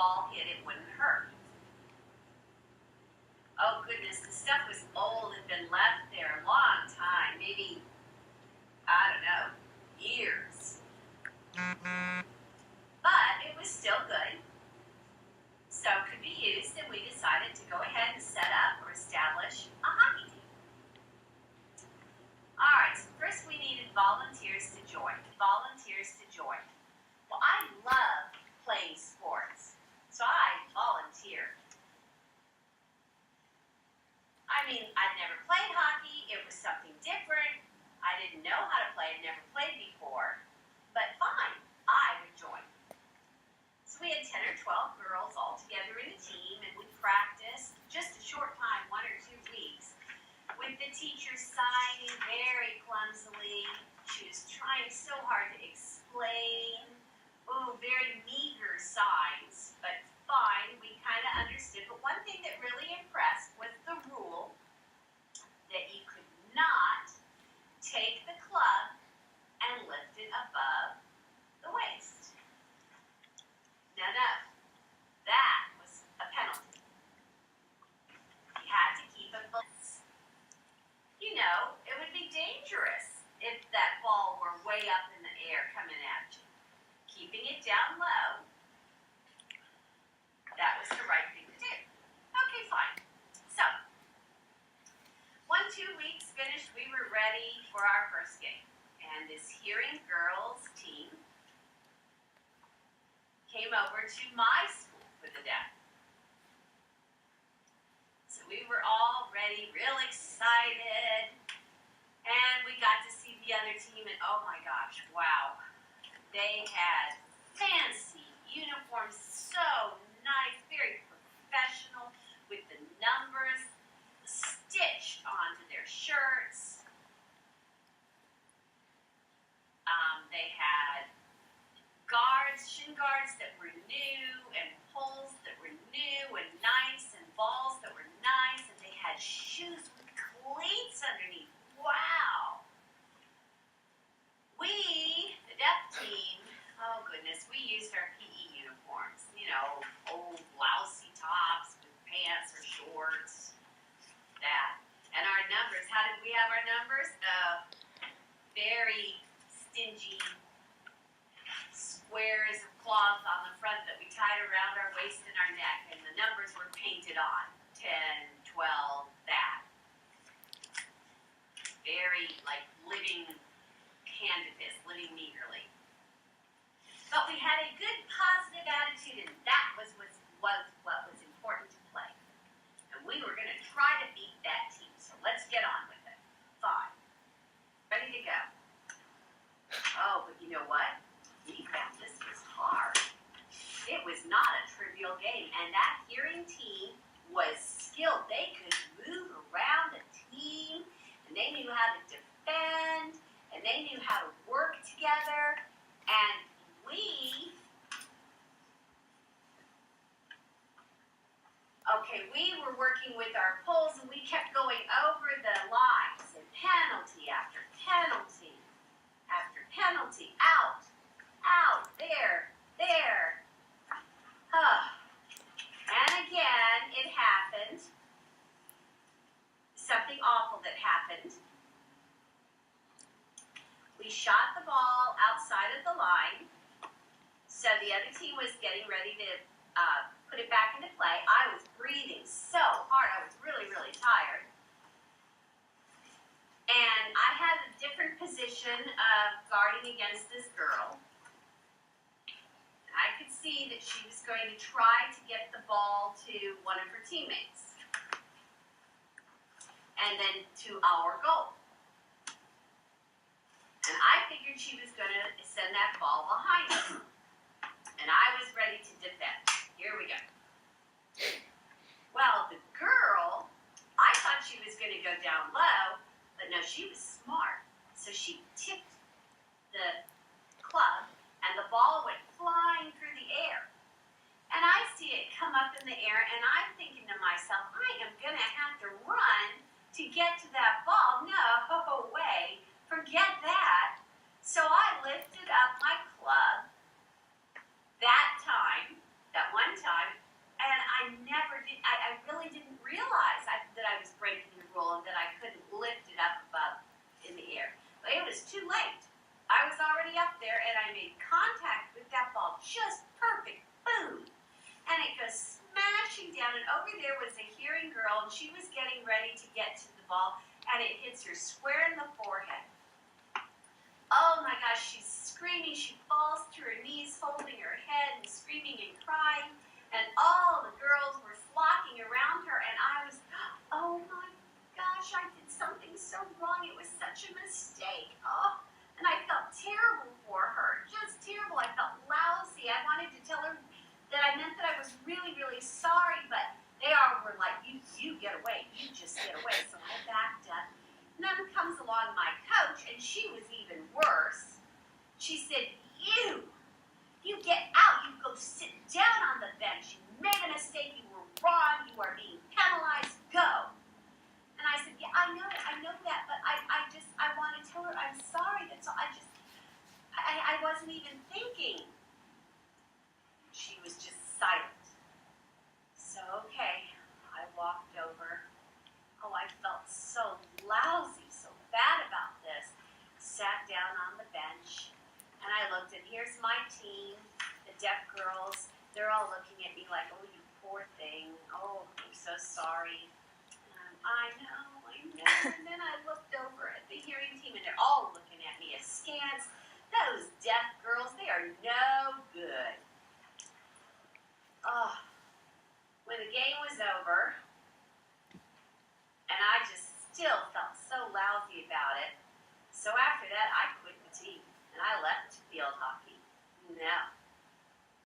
ball hit, it wouldn't hurt. Oh goodness, the stuff was old, had been left there a long time, maybe, I don't know, years. But it was still good, so it could be used, and we decided to go ahead and set up or establish a hockey team. All right, so first we needed volunteers to join. Well, I love playing sports, so I volunteered. I mean, I'd never played hockey. It was something different. I didn't know how to play. I'd never played before. But fine, I would join. So we had 10 or 12 girls all together in a team, and we practiced just a short time, 1 or 2 weeks, with the teacher signing very clumsily. She was trying so hard to explain. Oh, very meager signs, but fine, we kind of understood. But one thing that really impressed was the rule that you could not take the club and lift it above the waist. No, that was a penalty. You had to keep it below. You know, it would be dangerous if that ball were way up in the air coming at you. Keeping it down low, that was the right thing to do. Okay, fine. So, 1, 2 weeks finished, we were ready for our first game. And this hearing girls team came over to my school for the day. So we were all ready, real excited, and we got to see the other team, and oh my gosh, wow. They had fancy uniforms, so nice, very professional, with the numbers stitched onto their shirts. They had shin guards that were new, and poles that were new and nice, and balls that were nice, and they had shoes with cleats underneath. Wow! We, the deaf team, oh goodness, we used our PE uniforms. You know, old blousey tops with pants or shorts, that. And our numbers, how did we have our numbers? Very stingy squares of cloth on the front that we tied around our waist and our neck, and the numbers were painted on, 10, 12, that. Very, like, living canvas, living meagerly. But we had a good positive attitude, and that was what was important to play. And we were going to try to beat that team, so let's get on with it. 5. Ready to go. Oh, but you know what? We found this was hard. It was not a trivial game, and that hearing team was skilled. They could move around the team, and they knew how to defend, and they knew how to work together, and we were working with our poles, and we kept going over the lines, and penalty after penalty after penalty, out, there. And again, it happened. Something awful that happened. We shot the ball outside of the line, so the other team was getting ready to put it back into play. I was breathing so hard. I was really, really tired. And I had a different position of guarding against this girl. I could see that she was going to try to get the ball to one of her teammates. And then to our goal. And I figured she was going to send that ball behind us. And I was ready to defend. Here we go. Well, the girl, I thought she was going to go down low, but no, she was smart. So she tipped the club, and the ball went flying through the air. And I see it come up in the air, and I'm thinking to myself, I am going to have to run to get to that ball. No way. Forget that. So I lifted up my club that one time, just perfect. Boom. And it goes smashing down, and over there was a hearing girl, and she was getting ready to get to the ball, and it hits her square in the forehead. Oh my gosh, she's screaming. She falls to her knees, holding her head and screaming and crying, and all the girls were flocking around her, and I was, oh my gosh, I did something so wrong. It was such a mistake. Oh, and I felt terrible for her, just terrible. I felt lousy. I wanted to tell her that I meant that I was really, really sorry, but they all were like, you get away. You just get away. So I backed up. And then comes along my coach, and she was even worse. She said, you get out. You go sit down on the bench. You made a mistake. You were wrong. You are being penalized. Go. And I said, yeah, I know that, but I want to tell her I'm sorry. That's all. I wasn't even thinking. She was just silent. So, okay, I walked over. Oh, I felt so lousy, so bad about this. Sat down on the bench, and I looked, and here's my team, the deaf girls. They're all looking at me like, oh, you poor thing. Oh, I'm so sorry. I know. And then I looked over at the hearing team, and they're all looking at me askance. Those deaf girls, they are no good. Oh, when the game was over, and I just still felt so lousy about it. So after that, I quit the team, and I left field hockey. No.